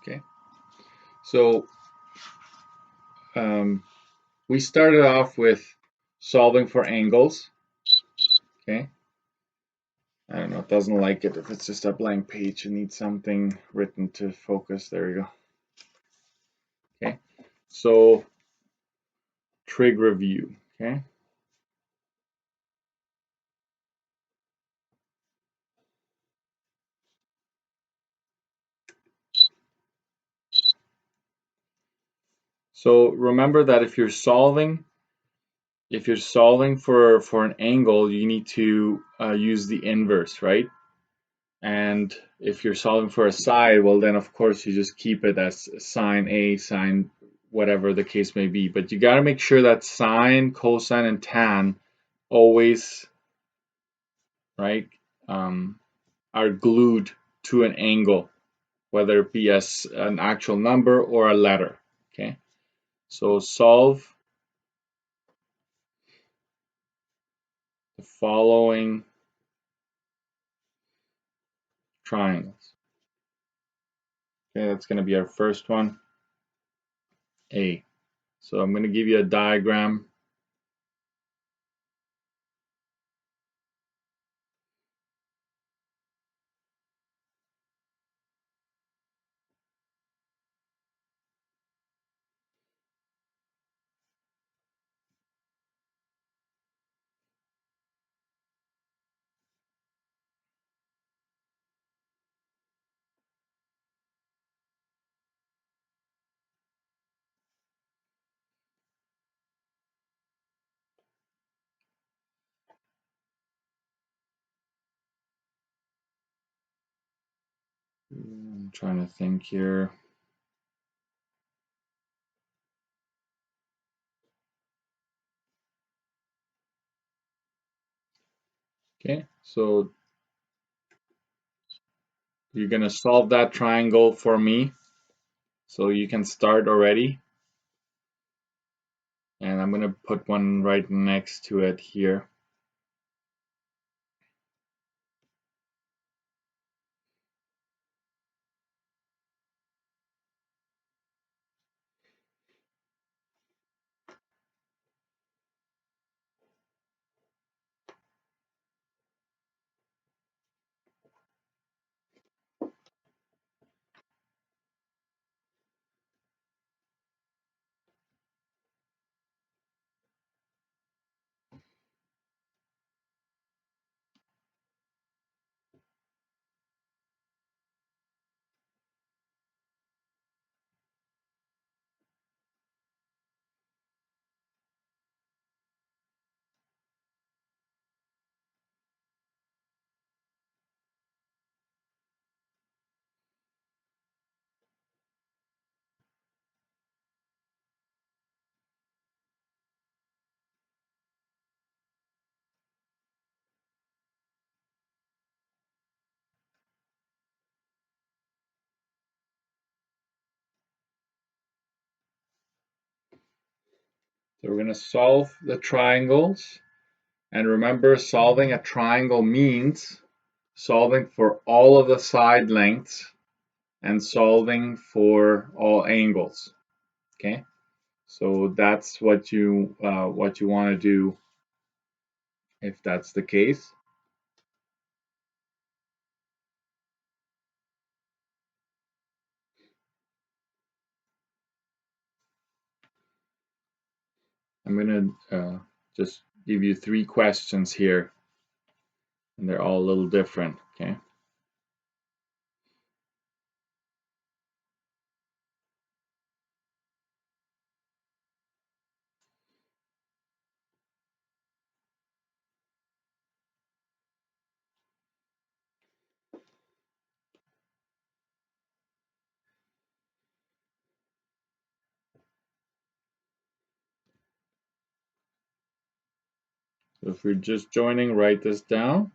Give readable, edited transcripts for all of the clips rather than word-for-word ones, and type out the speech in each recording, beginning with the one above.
Okay, so we started off with solving for angles. Okay, I don't know, it doesn't like it if it's just a blank page. It needs something written to focus. There we go. Okay, so trig review. Okay. So remember that if you're solving for an angle, you need to use the inverse, right? And if you're solving for a side, well, then of course you just keep it as sine A, sine whatever the case may be. But you got to make sure that sine, cosine, and tan always, right, are glued to an angle, whether it be as an actual number or a letter. Okay, so solve the following triangles. Okay, that's going to be our first one, A. So I'm going to give you a diagram. I'm trying to think here. Okay, so you're going to solve that triangle for me. So you can start already. And I'm going to put one right next to it here. So we're going to solve the triangles. And remember, solving a triangle means solving for all of the side lengths and solving for all angles. Okay, so that's what you want to do if that's the case. I'm going to just give you 3 questions here, and they're all a little different. Okay. So if you're just joining, write this down.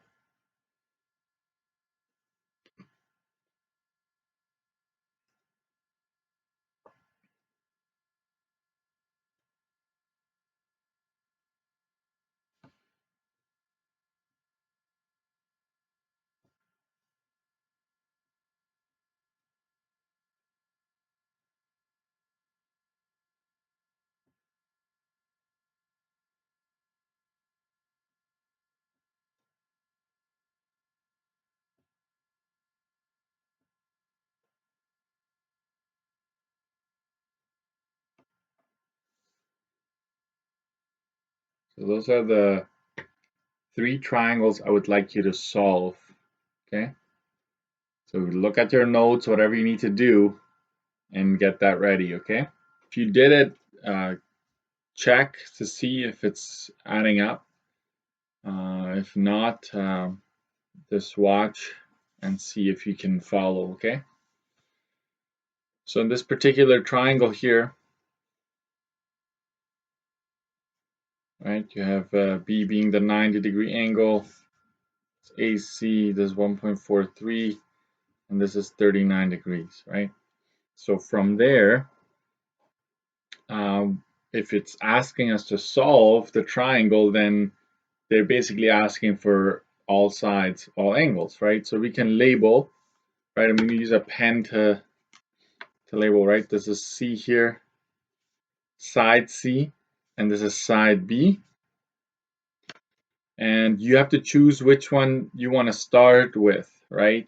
So those are the 3 triangles I would like you to solve. Okay. So look at your notes, whatever you need to do, and get that ready. Okay. If you did it, check to see if it's adding up. If not, just watch and see if you can follow. Okay. So in this particular triangle here, right, you have B being the 90-degree angle, AC, this is 1.43, and this is 39 degrees, right? So from there, if it's asking us to solve the triangle, then they're basically asking for all sides, all angles, right? So we can label, right? I'm going to use a pen to label, right? This is C here, side C, and this is side B. And you have to choose which one you want to start with, right?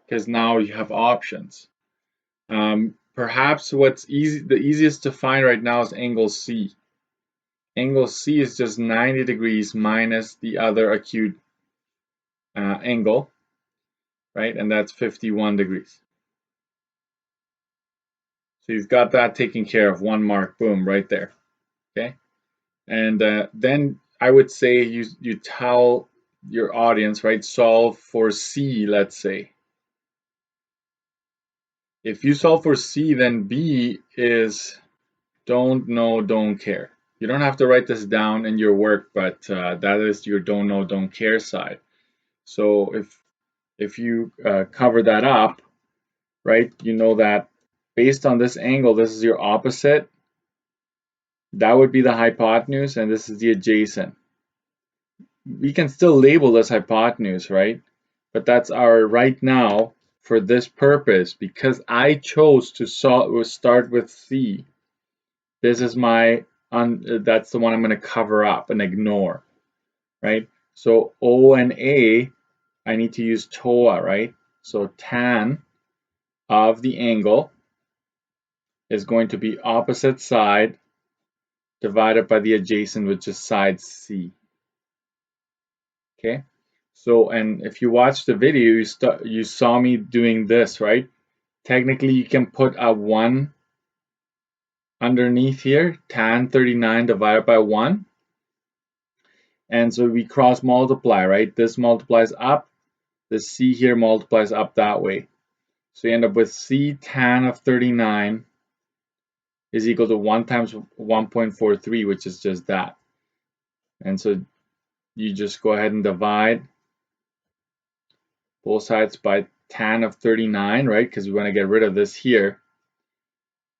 Because now you have options. Perhaps what's the easiest to find right now is angle C. Angle C is just 90 degrees minus the other acute angle, right? And that's 51 degrees. So you've got that taken care of, 1 mark, boom, right there, okay? And then I would say you tell your audience, right, solve for C, let's say. If you solve for C, then B is don't know, don't care. You don't have to write this down in your work, but that is your don't know, don't care side. So if you cover that up, right, you know that based on this angle, this is your opposite. That would be the hypotenuse, and this is the adjacent. We can still label this hypotenuse, right? But that's our right now for this purpose, because I chose to start with C. This is my, that's the one I'm going to cover up and ignore, right? So O and A, I need to use TOA, right? So tan of the angle is going to be opposite side divided by the adjacent, which is side C. Okay, so and if you watch the video, you saw me doing this, right? Technically, you can put a 1 underneath here, tan 39 divided by 1. And so we cross multiply, right? This multiplies up, the C here multiplies up that way. So you end up with C tan of 39 is equal to 1 times 1.43, which is just that. And so you just go ahead and divide both sides by tan of 39, right? Because we want to get rid of this here.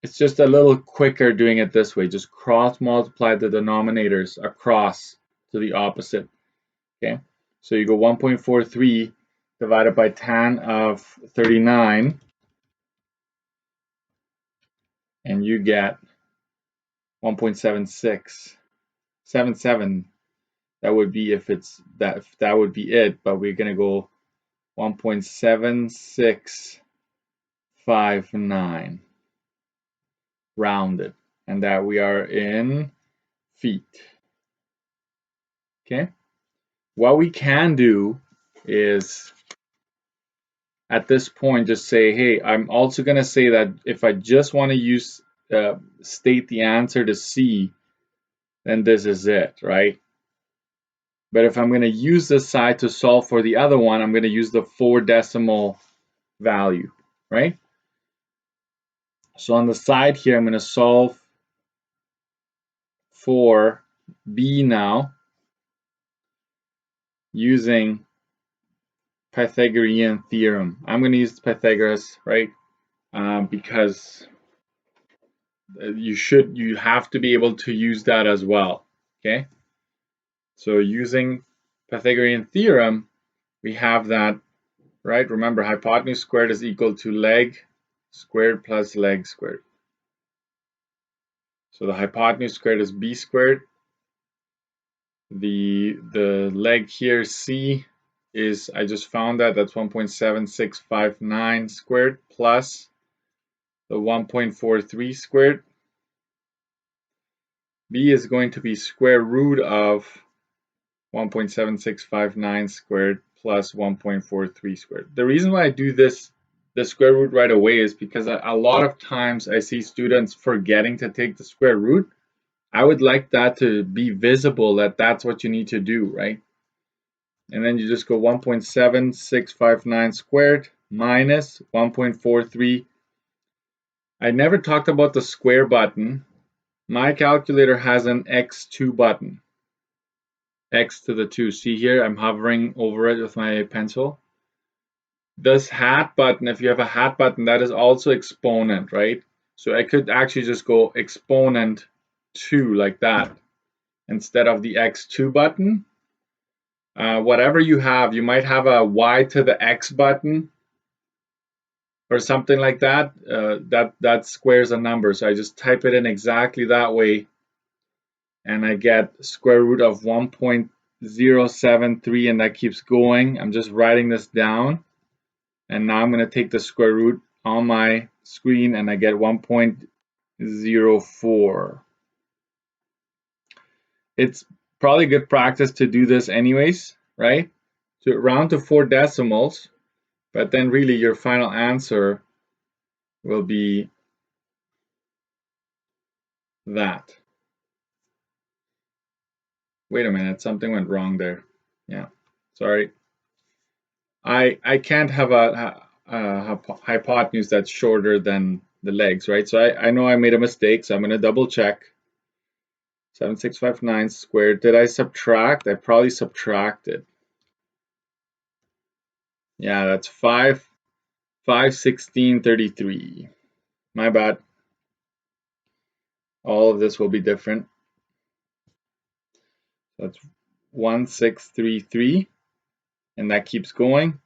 It's just a little quicker doing it this way. Just cross multiply the denominators across to the opposite. Okay, so you go 1.43 divided by tan of 39, and you get 1.7677. That would be if it's that would be it, but we're gonna go 1.7659 rounded, and that we are in feet. Okay, what we can do is at this point just say, hey, I'm also going to say that if I just want to use state the answer to C, then this is it, right? But if I'm going to use this side to solve for the other one, I'm going to use the 4 decimal value, right? So on the side here, I'm going to solve for B now using Pythagorean theorem. I'm going to use Pythagoras, right? Because you have to be able to use that as well, okay? So using Pythagorean theorem, we have that, right? Remember, hypotenuse squared is equal to leg squared plus leg squared. So the hypotenuse squared is b squared. The leg here, c, is, I just found that's 1.7659 squared plus the 1.43 squared. B is going to be square root of 1.7659 squared plus 1.43 squared. The reason why I do this, the square root right away, is because a lot of times I see students forgetting to take the square root. I would like that to be visible, that that's what you need to do, right? And then you just go 1.7659 squared minus 1.43. I never talked about the square button. My calculator has an x2 button. X to the 2. See here, I'm hovering over it with my pencil. This hat button, if you have a hat button, that is also exponent, right? So I could actually just go exponent 2 like that instead of the x2 button. Whatever you have, you might have a y to the x button or something like that. That squares a number. So I just type it in exactly that way, and I get square root of 1.073, and that keeps going. I'm just writing this down, and now I'm going to take the square root on my screen, and I get 1.04. It's probably good practice to do this anyways, right? To round to 4 decimals, but then really your final answer will be that. Wait a minute, something went wrong there. Yeah, sorry. I can't have a hypotenuse that's shorter than the legs, right? So I know I made a mistake, so I'm going to double check. 7659 squared. Did I subtract? I probably subtracted. Yeah, that's 51633. My bad. All of this will be different. That's 1633, and that keeps going.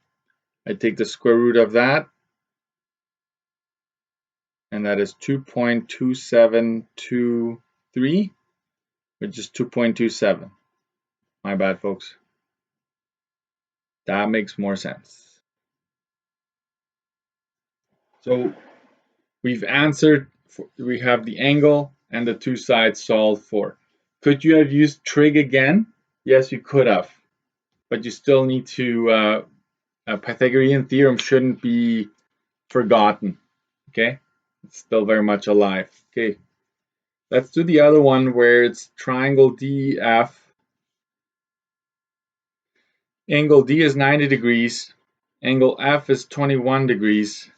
I take the square root of that, and that is 2.2723, which is 2.27. My bad, folks. That makes more sense. So we've answered, we have the angle and the two sides solved for. Could you have used trig again? Yes, you could have, but you still need to, Pythagorean theorem shouldn't be forgotten, okay? It's still very much alive. Okay, let's do the other one where it's triangle DEF. Angle D is 90 degrees, angle F is 21 degrees,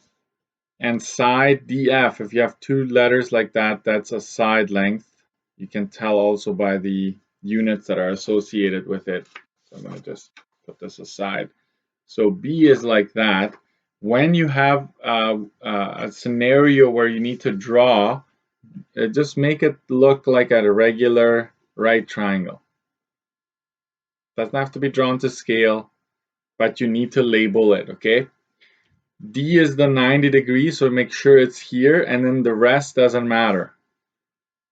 and side DF, if you have two letters like that, that's a side length. You can tell also by the units that are associated with it. So I'm going to just put this aside. So B is like that. When you have a scenario where you need to draw, just make it look like a regular right triangle. Doesn't have to be drawn to scale, but you need to label it, okay? D is the 90 degrees, so make sure it's here, and then the rest doesn't matter.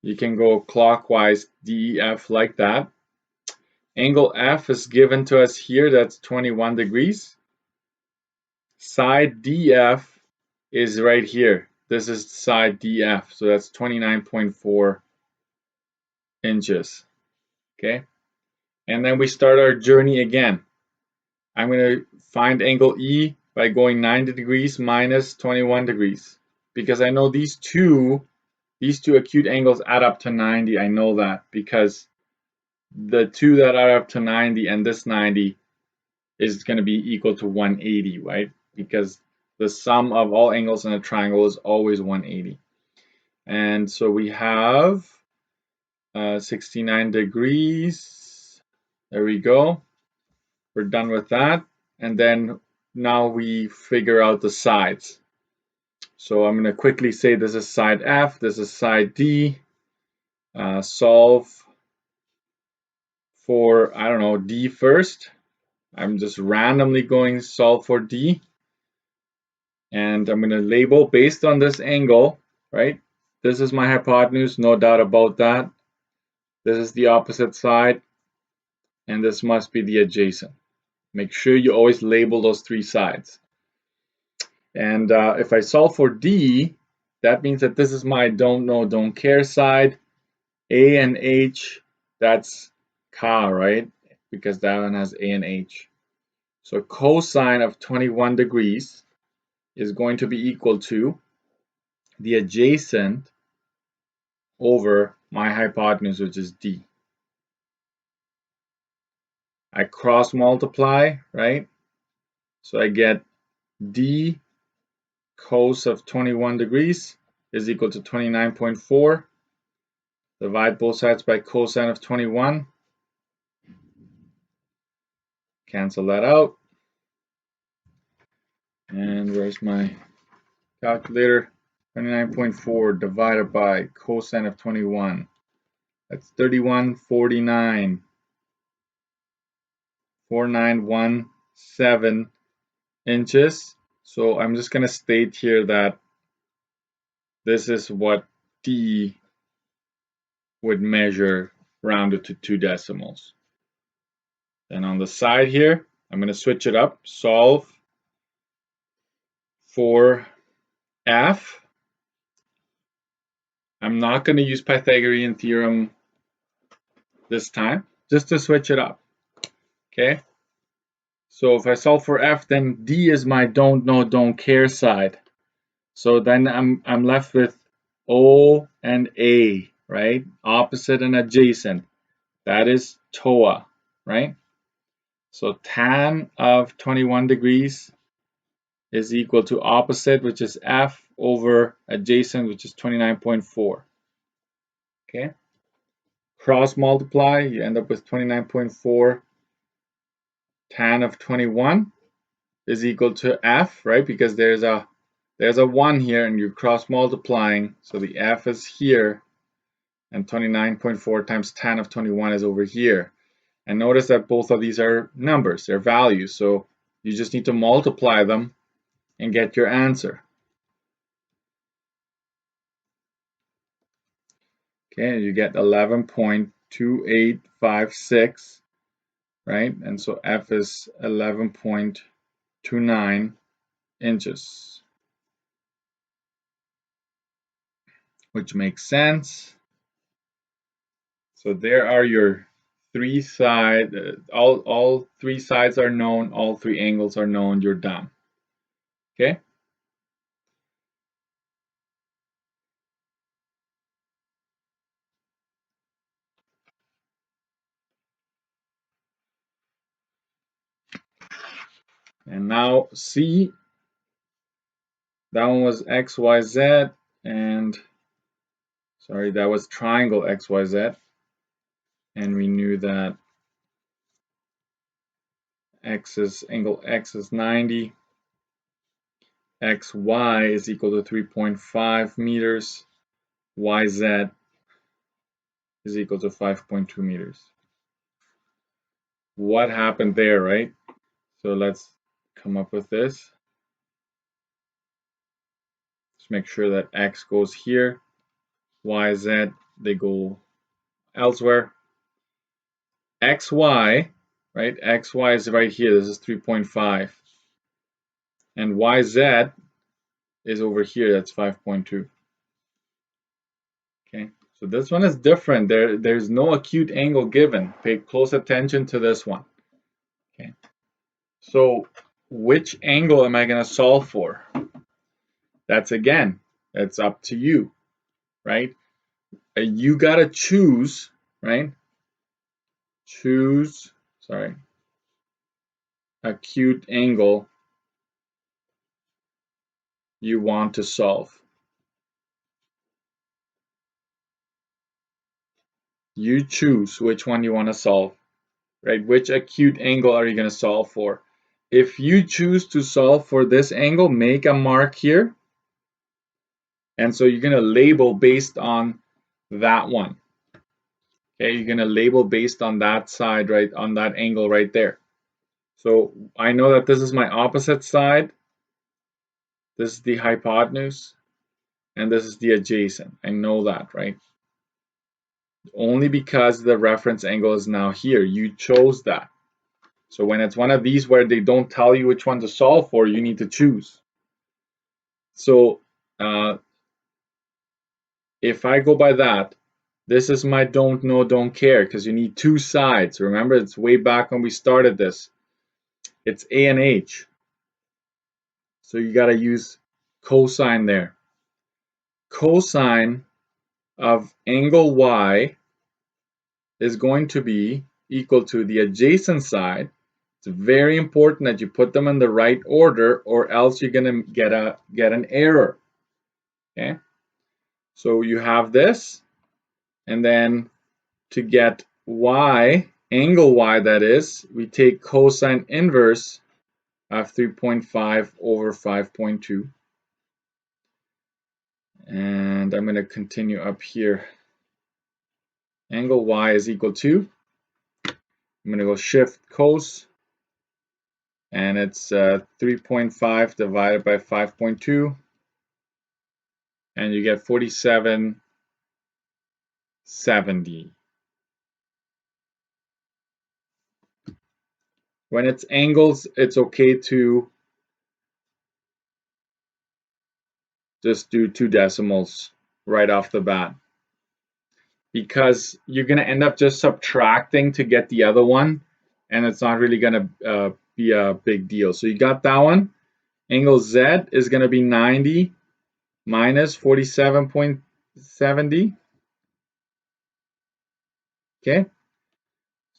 You can go clockwise DEF like that. Angle F is given to us here, that's 21 degrees. Side DF is right here. This is side DF, so that's 29.4 inches, okay? And then we start our journey again. I'm going to find angle E by going 90 degrees minus 21 degrees. Because I know these two acute angles add up to 90. I know that because the two that add up to 90 and this 90 is going to be equal to 180, right? Because the sum of all angles in a triangle is always 180. And so we have 69 degrees. There we go. We're done with that. And then now we figure out the sides. So I'm going to quickly say this is side F, this is side D. Solve for, I don't know, D first. I'm just randomly going solve for D. And I'm going to label based on this angle, right? This is my hypotenuse, no doubt about that. This is the opposite side. And this must be the adjacent. Make sure you always label those three sides. And if I solve for D, that means that this is my don't know, don't care side. A and H, that's ka, right? Because that one has A and H. So cosine of 21 degrees is going to be equal to the adjacent over my hypotenuse, which is D. I cross multiply, right? So I get D cos of 21 degrees is equal to 29.4. Divide both sides by cosine of 21. Cancel that out. And where's my calculator? 29.4 divided by cosine of 21. That's 3149. 4917 inches. So I'm just going to state here that this is what D would measure rounded to 2 decimals. Then on the side here, I'm going to switch it up. Solve for F. I'm not going to use Pythagorean theorem this time, just to switch it up. Okay. So if I solve for F, then D is my don't know, don't care side. So then I'm left with O and A, right? Opposite and adjacent. That is TOA, right? So tan of 21 degrees is equal to opposite, which is F, over adjacent, which is 29.4. Okay. Cross multiply, you end up with 29.4 tan of 21 is equal to F, right? Because there's a 1 here and you're cross multiplying, so the F is here, and 29.4 times tan of 21 is over here. And notice that both of these are numbers, they're values, so you just need to multiply them and get your answer. Okay, you get 11.2856, right? And so F is 11.29 inches, which makes sense. So there are your three sides. All three sides are known. All three angles are known. You're done. Okay. And now C. That one was X, Y, Z, and sorry, that was triangle X, Y, Z. And we knew that angle X is 90. XY is equal to 3.5 meters. YZ is equal to 5.2 meters. What happened there, right? So let's come up with this. Let's make sure that X goes here. Y, Z, they go elsewhere. XY, right? XY is right here. This is 3.5. And YZ is over here. That's 5.2. Okay, so this one is different. There's no acute angle given. Pay close attention to this one. Okay, so which angle am I going to solve for? That's up to you, right? You got to choose, right? Choose, sorry, acute angle you want to solve. You choose which one you want to solve, right? Which acute angle are you going to solve for? If you choose to solve for this angle, make a mark here. And so you're going to label based on that one. Okay, you're going to label based on that side, right, on that angle right there. So I know that this is my opposite side. This is the hypotenuse. And this is the adjacent. I know that, right? Only because the reference angle is now here. You chose that. So when it's one of these where they don't tell you which one to solve for, you need to choose. So if I go by that, This is my don't know, don't care, because you need two sides. Remember, it's way back when we started this. It's A and H. So you got to use cosine there. Cosine of angle Y is going to be equal to the adjacent side. It's very important that you put them in the right order, or else you're going to get an error. Okay? So you have this, and then to get Y, angle Y that is, we take cosine inverse of 3.5 over 5.2. And I'm going to continue up here. Angle Y is equal to, I'm going to go shift cos, and it's 3.5 divided by 5.2, and you get 4770. When it's angles, it's okay to just do 2 decimals right off the bat, because you're going to end up just subtracting to get the other one, and it's not really going to be a big deal. So you got that one. Angle Z is going to be 90 minus 47.70. Okay,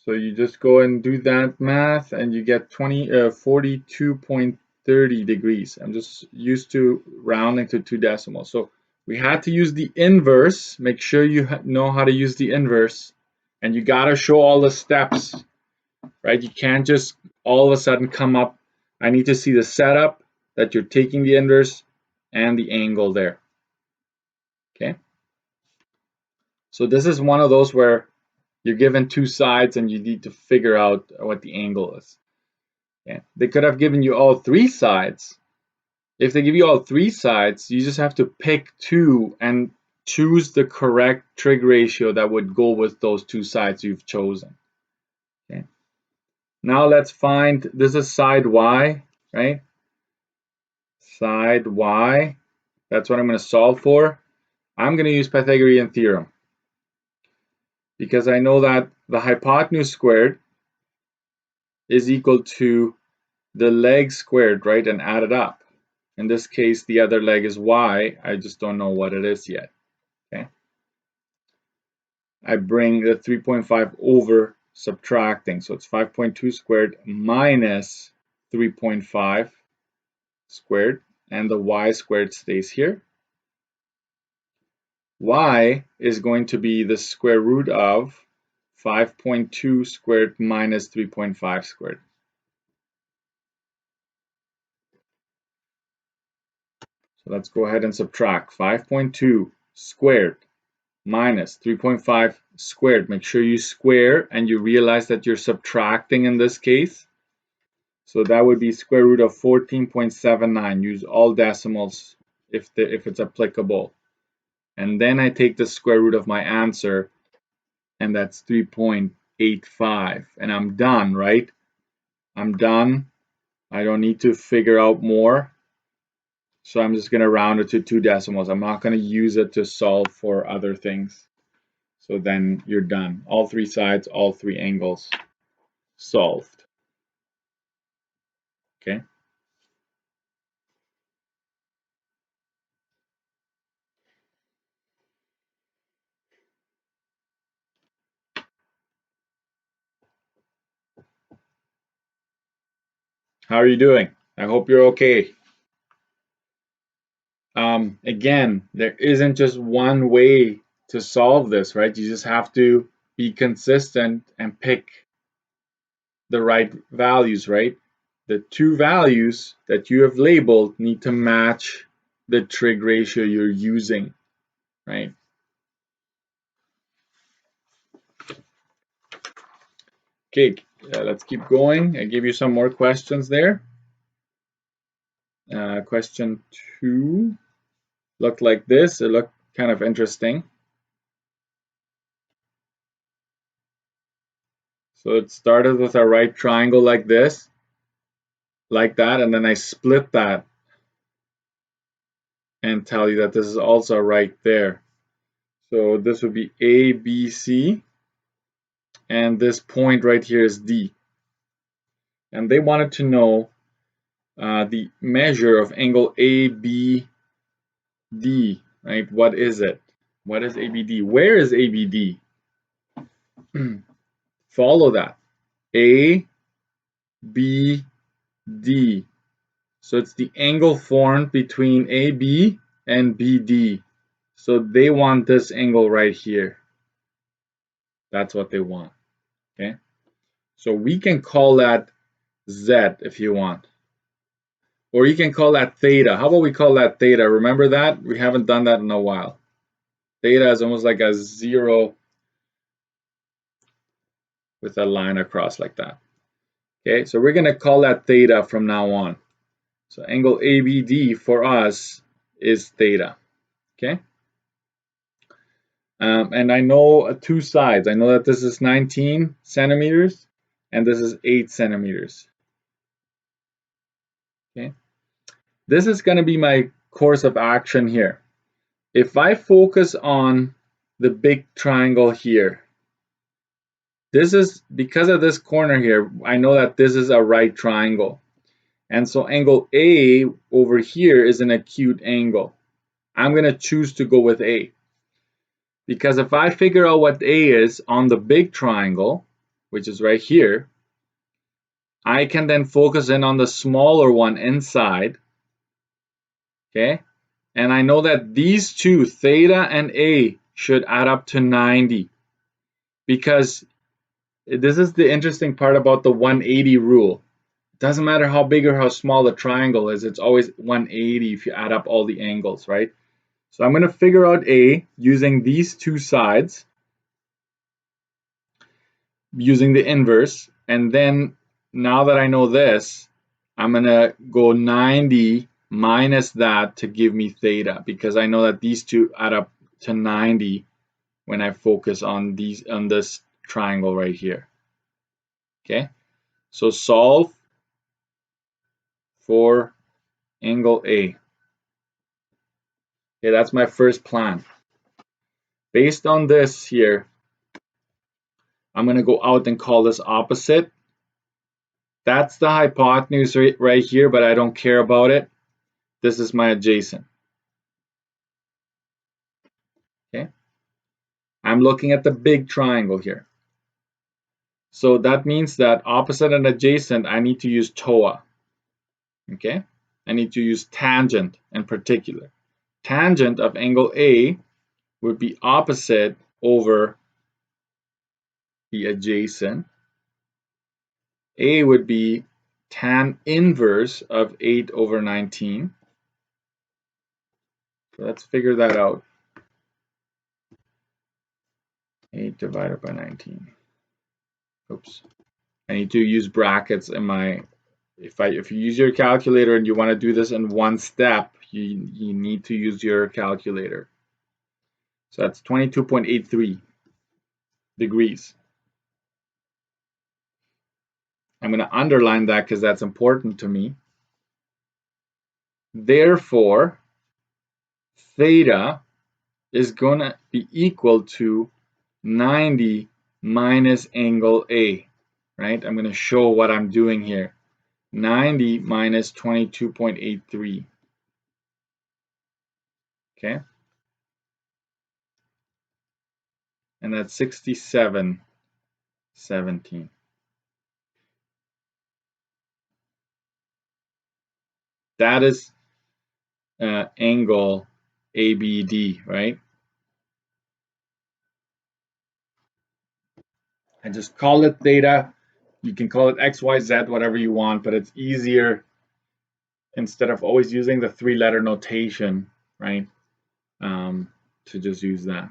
so you just go and do that math, and you get 42.30 degrees. I'm just used to rounding to 2 decimals. So we had to use the inverse. Make sure you know how to use the inverse, and you got to show all the steps, right? You can't just all of a sudden come up. I need to see the setup that you're taking the inverse and the angle there. Okay, so this is one of those where you're given two sides and you need to figure out what the angle is. Okay. They could have given you all three sides. If they give you all three sides, you just have to pick two and choose the correct trig ratio that would go with those two sides you've chosen. Okay. Now let's find, this is side y, right? Side y, that's what I'm going to solve for. I'm going to use Pythagorean theorem, because I know that the hypotenuse squared is equal to the leg squared, right, and add it up. In this case, the other leg is y. I just don't know what it is yet. Okay. I bring the 3.5 over, subtracting. So it's 5.2 squared minus 3.5 squared, and the y squared stays here. Y is going to be the square root of 5.2 squared minus 3.5 squared. So let's go ahead and subtract 5.2 squared minus 3.5 squared. Make sure you square and you realize that you're subtracting in this case. So that would be square root of 14.79. Use all decimals if it's applicable. And then I take the square root of my answer, and that's 3.85. And I'm done, right? I'm done. I don't need to figure out more. So I'm just going to round it to 2 decimals. I'm not going to use it to solve for other things. So then you're done. All three sides, all three angles solved. Okay. How are you doing? I hope you're okay. Again, there isn't just one way to solve this, right? You just have to be consistent and pick the right values, right? The two values that you have labeled need to match the trig ratio you're using, right? Okay, let's keep going. I give you some more questions there. Question 2 looked like this. It looked kind of interesting. So it started with a right triangle like this, like that, and then I split that and tell you that this is also right there. So this would be ABC, and this point right here is D. And they wanted to know the measure of angle ABD, right? What is it? What is ABD? Where is ABD? Follow that. ABD. So it's the angle formed between AB and BD. So they want this angle right here. That's what they want. Okay. So we can call that Z if you want. Or you can call that theta. How about we call that theta? Remember that? We haven't done that in a while. Theta is almost like a 0 with a line across like that. Okay, so we're going to call that theta from now on. So angle ABD for us is theta. Okay. And I know two sides. I know that this is 19 centimeters and this is 8 centimeters. Okay. This is going to be my course of action here. If I focus on the big triangle here, this is because of this corner here, I know that this is a right triangle. And so angle A over here is an acute angle. I'm going to choose to go with A. Because if I figure out what A is on the big triangle, which is right here, I can then focus in on the smaller one inside. Okay? And I know that these two, theta and A, should add up to 90. Because this is the interesting part about the 180 rule. It doesn't matter how big or how small the triangle is, it's always 180 if you add up all the angles, right? So I'm going to figure out A using these two sides, using the inverse, and then now that I know this, I'm going to go 90 minus that to give me theta, because I know that these two add up to 90 when I focus on this triangle right here. Okay, so solve for angle A. Okay, that's my first plan. Based on this here, I'm going to go out and call this opposite. That's the hypotenuse right here, but I don't care about it. This is my adjacent. Okay, I'm looking at the big triangle here. So that means that opposite and adjacent, I need to use TOA. Okay, I need to use tangent in particular. Tangent of angle A would be opposite over the adjacent. A would be tan inverse of 8 over 19. So let's figure that out. 8 divided by 19. Oops. I need to use brackets in my, if you use your calculator and you want to do this in one step, you need to use your calculator. So that's 22.83 degrees. I'm going to underline that because that's important to me. Therefore, theta is going to be equal to 90 minus angle A, right? I'm going to show what I'm doing here. 90 minus 22.83. Okay? And that's 67.17. That is angle ABD, right? I just call it theta. You can call it X, Y, Z, whatever you want, but it's easier instead of always using the three-letter notation, right? To just use that.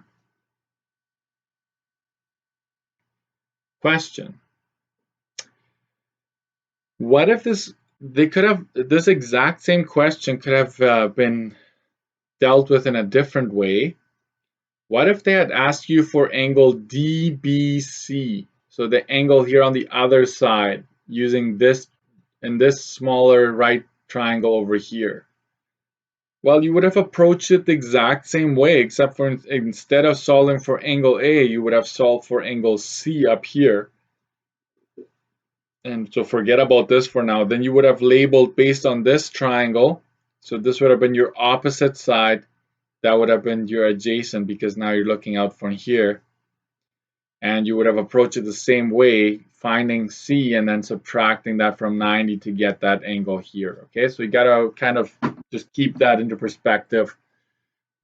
Question. What if this exact same question could have been dealt with in a different way? What if they had asked you for angle DBC? So the angle here on the other side, using this and this smaller right triangle over here. Well, you would have approached it the exact same way, except for instead of solving for angle A, you would have solved for angle C up here. And so forget about this for now. Then you would have labeled based on this triangle. So this would have been your opposite side. That would have been your adjacent, because now you're looking out from here. And you would have approached it the same way, finding C and then subtracting that from 90 to get that angle here. Okay, so you got to kind of just keep that into perspective.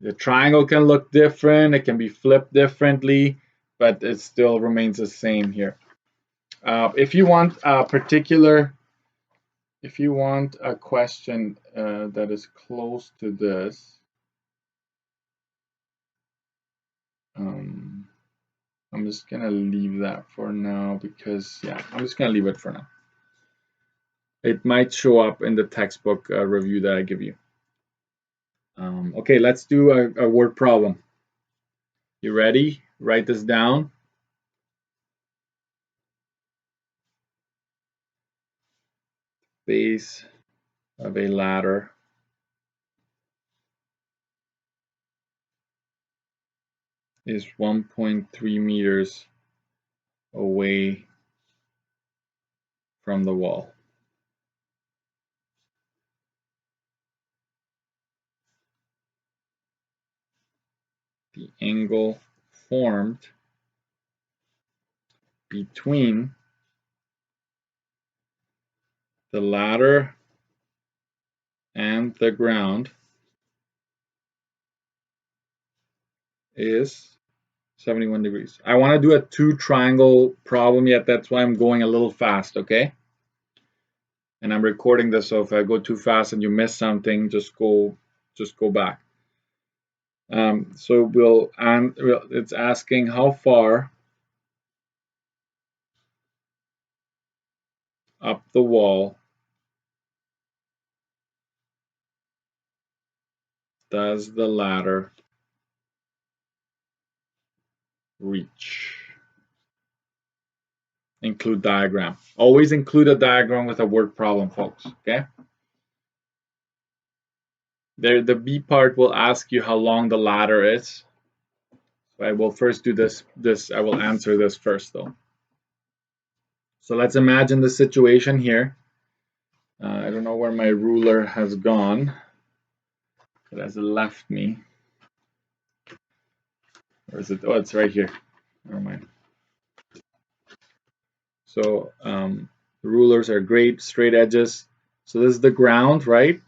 The triangle can look different, it can be flipped differently, but it still remains the same here. If you want a particular, if you want a question that is close to this, I'm just gonna leave that for now because, yeah, I'm just gonna leave it for now. It might show up in the textbook review that I give you. Okay, let's do a word problem. You ready? Write this down. Base of a ladder is 1.3 meters away from the wall. The angle formed between the ladder and the ground is 71 degrees. I want to do a two triangle problem yet. That's why I'm going a little fast, okay? And I'm recording this, so if I go too fast and you miss something, just go back. So it's asking how far up the wall does the ladder reach? Include diagram. Always include a diagram with a word problem, folks, okay? There, the B part will ask you how long the ladder is. So I will first do this. I will answer this first, though. So let's imagine the situation here. I don't know where my ruler has gone. It has left me. Or is it? Oh, it's right here. Never mind. So the rulers are great, straight edges. So this is the ground, right?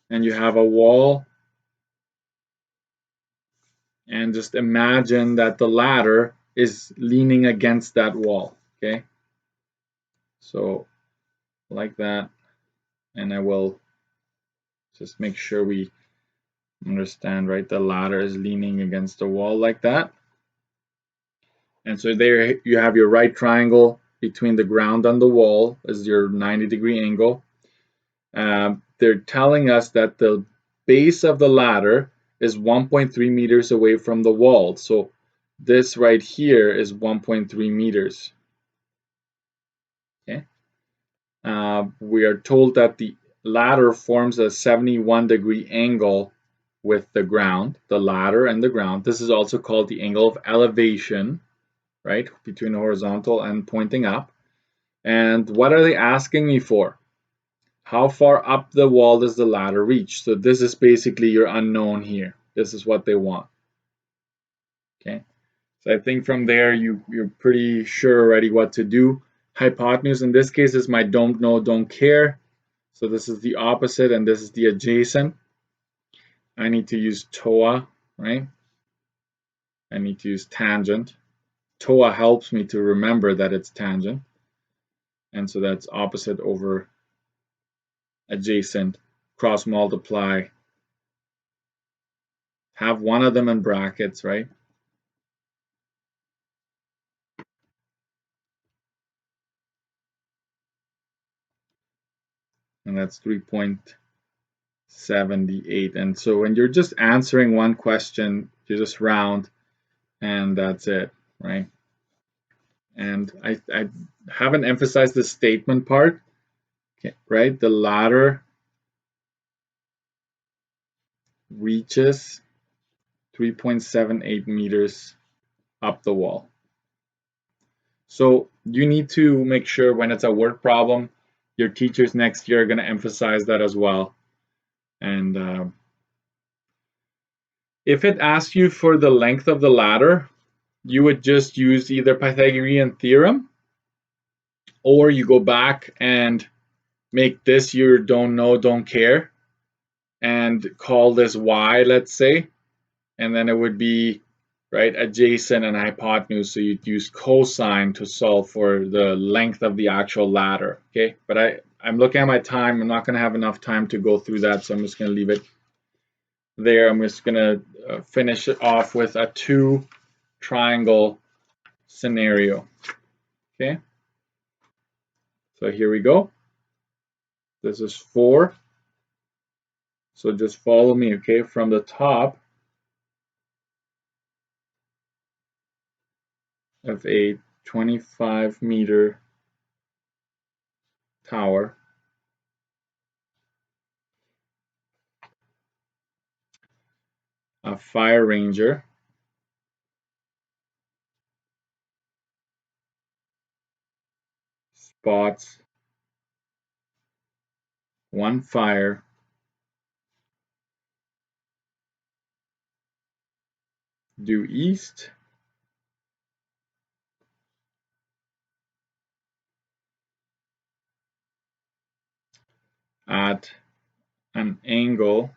And you have a wall. And just imagine that the ladder is leaning against that wall, okay? So like that. And I will just make sure we understand, right? The ladder is leaning against the wall like that. And so there you have your right triangle between the ground and the wall is your 90-degree angle. They're telling us that the base of the ladder is 1.3 meters away from the wall. So this right here is 1.3 meters. Okay. We are told that the ladder forms a 71-degree angle with the ground, the ladder and the ground. This is also called the angle of elevation, right, between the horizontal and pointing up. And what are they asking me for? How far up the wall does the ladder reach? So this is basically your unknown here. This is what they want. Okay. So I think from there you're pretty sure already what to do. Hypotenuse in this case is my don't know, don't care. So this is the opposite and this is the adjacent. I need to use TOA, right? I need to use tangent. TOA helps me to remember that it's tangent. And so that's opposite over adjacent, cross multiply, have one of them in brackets, right? And that's 3.78. And so when you're just answering one question, you just round and that's it, right? And I haven't emphasized the statement part, okay, right? The ladder reaches 3.78 meters up the wall. So you need to make sure when it's a word problem, your teachers next year are going to emphasize that as well. And if it asks you for the length of the ladder, you would just use either Pythagorean theorem, or you go back and make this your don't know, don't care, and call this y, let's say, and then it would be right adjacent and hypotenuse. So you'd use cosine to solve for the length of the actual ladder. Okay, but I'm looking at my time. I'm not going to have enough time to go through that, so I'm just going to leave it there. I'm just going to finish it off with a 2 triangle scenario. Okay, so here we go. This is 4. So just follow me, okay? From the top of a 25-meter tower, a fire ranger spots one fire due east at an angle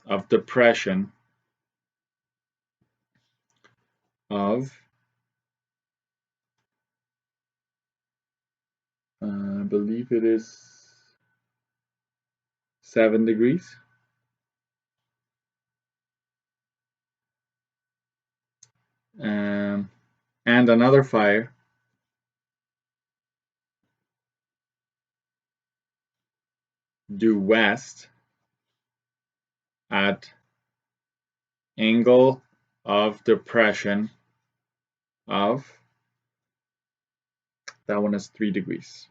of depression of I believe it is 7 degrees. And another fire due west at angle of depression of, that one is 3 degrees.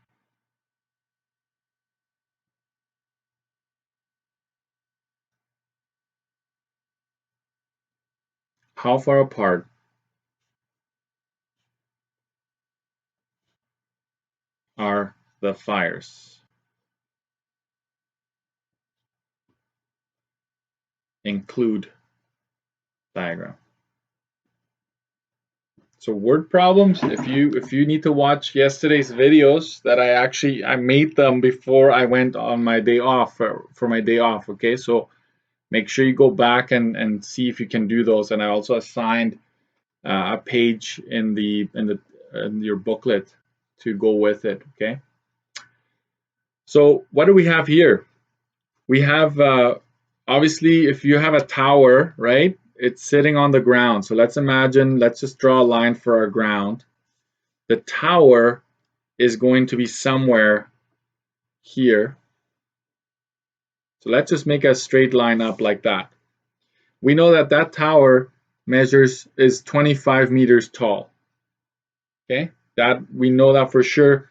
How far apart are the fires? Include diagram. So word problems, if you need to watch yesterday's videos that I made them before I went on my day off for my day off, okay? So make sure you go back and see if you can do those. And I also assigned a page in your booklet to go with it, okay? So what do we have here? We have obviously if you have a tower, right? It's sitting on the ground. So let's just draw a line for our ground. The tower is going to be somewhere here. So let's just make a straight line up like that. We know that that tower is 25 meters tall. Okay, that we know that for sure.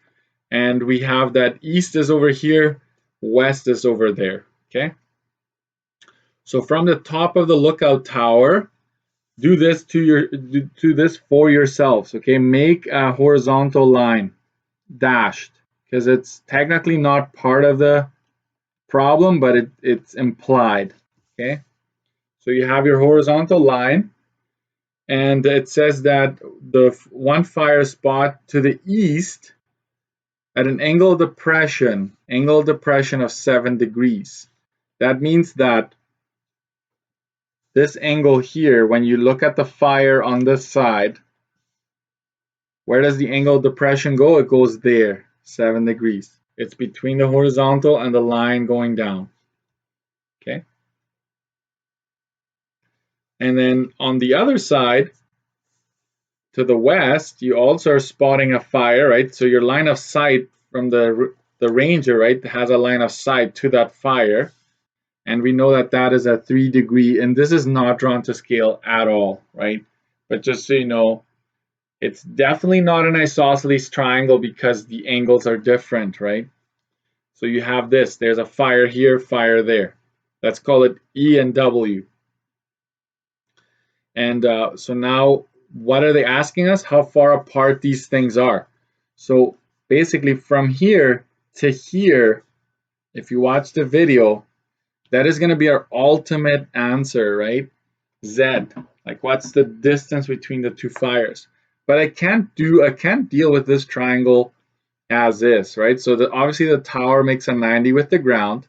And we have that east is over here, west is over there. Okay. So from the top of the lookout tower, do this for yourselves. Okay, make a horizontal line dashed because it's technically not part of the problem, but it's implied. Okay, so you have your horizontal line, and it says that the one fire spot to the east at an angle of depression of 7 degrees. That means that this angle here, when you look at the fire on this side, where does the angle of depression go? It goes there, 7 degrees. It's between the horizontal and the line going down. Okay. And then on the other side, to the west, you also are spotting a fire, right? So your line of sight from the ranger, right, has a line of sight to that fire. And we know that that is a 3 degree, and this is not drawn to scale at all, right? But just so you know, it's definitely not an isosceles triangle because the angles are different, right? So you have this. There's a fire here, fire there. Let's call it E and W. And so now, what are they asking us? How far apart these things are. So basically, from here to here, if you watch the video, that is going to be our ultimate answer, right? Z. Like, what's the distance between the two fires? But I can't deal with this triangle as is, right? So obviously the tower makes a 90 with the ground.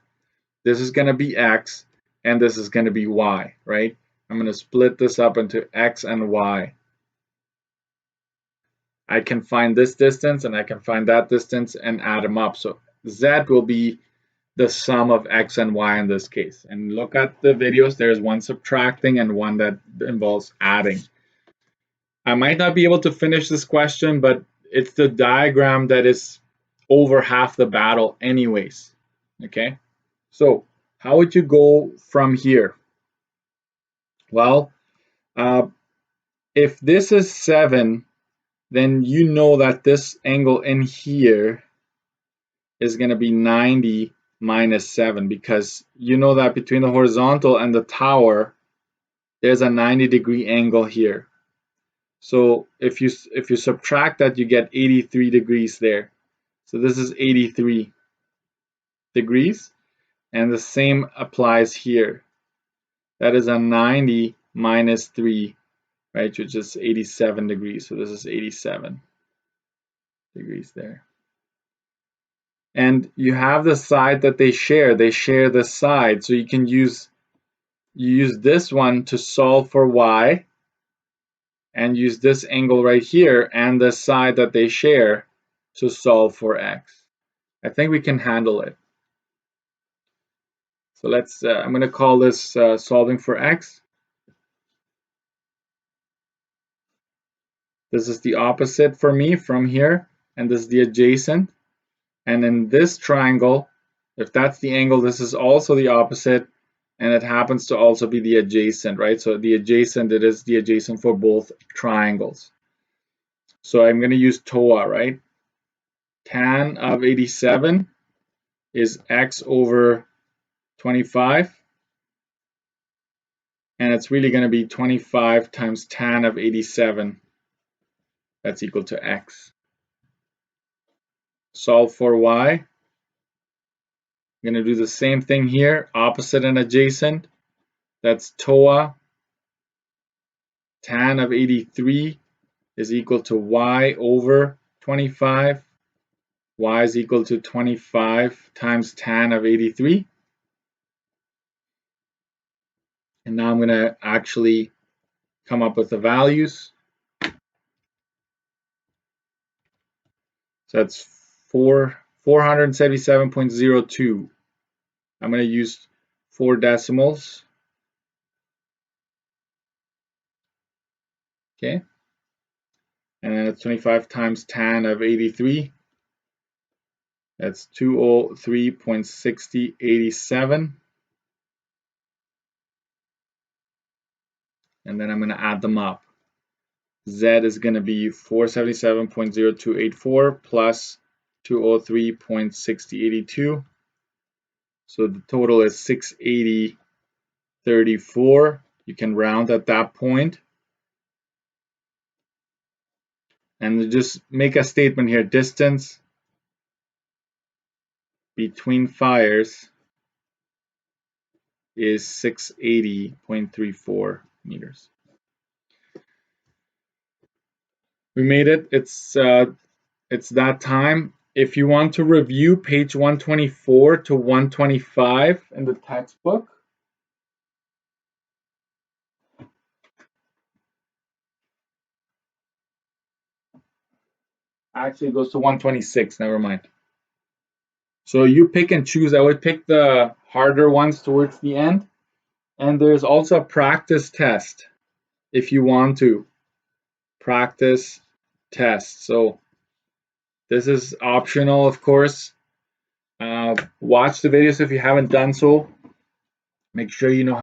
This is going to be X, and this is going to be Y, right? I'm going to split this up into X and Y. I can find this distance, and I can find that distance and add them up. So Z will be the sum of X and Y in this case. And look at the videos. There's one subtracting and one that involves adding. I might not be able to finish this question, but it's the diagram that is over half the battle anyways. Okay, so how would you go from here? Well, if this is 7, then you know that this angle in here is going to be 90 minus 7, because you know that between the horizontal and the tower, there's a 90-degree angle here. So if you subtract that, you get 83 degrees there. So this is 83 degrees, and the same applies here. That is a 90 minus 3, right, which is 87 degrees. So this is 87 degrees there. And you have the side that they share. They share the side, so you can use this one to solve for y, and use this angle right here and the side that they share to solve for x. I think we can handle it. So let's, I'm going to call this solving for x. This is the opposite for me from here, and this is the adjacent. And in this triangle, if that's the angle, this is also the opposite, and it happens to also be the adjacent, right? So the adjacent, it is the adjacent for both triangles. So I'm going to use TOA, right? Tan of 87 is x over 25, and it's really going to be 25 times tan of 87. That's equal to x. Solve for y. I'm going to do the same thing here, opposite and adjacent. That's TOA. Tan of 83 is equal to y over 25. Y is equal to 25 times tan of 83. And now I'm going to actually come up with the values. So that's 477.02. I'm going to use 4 decimals. Okay. And then it's 25 times tan of 83. That's 203.6087. And then I'm going to add them up. Z is going to be 477.0284 plus 203.6082. So the total is 680.34. You can round at that point. And just make a statement here. Distance between fires is 680.34 meters. We made it. It's that time. If you want to review page 124 to 125 in the textbook, actually it goes to 126, never mind. So you pick and choose. I would pick the harder ones towards the end. And there's also a practice test if you want to. Practice test. So this is optional, of course. Watch the videos if you haven't done so. Make sure you know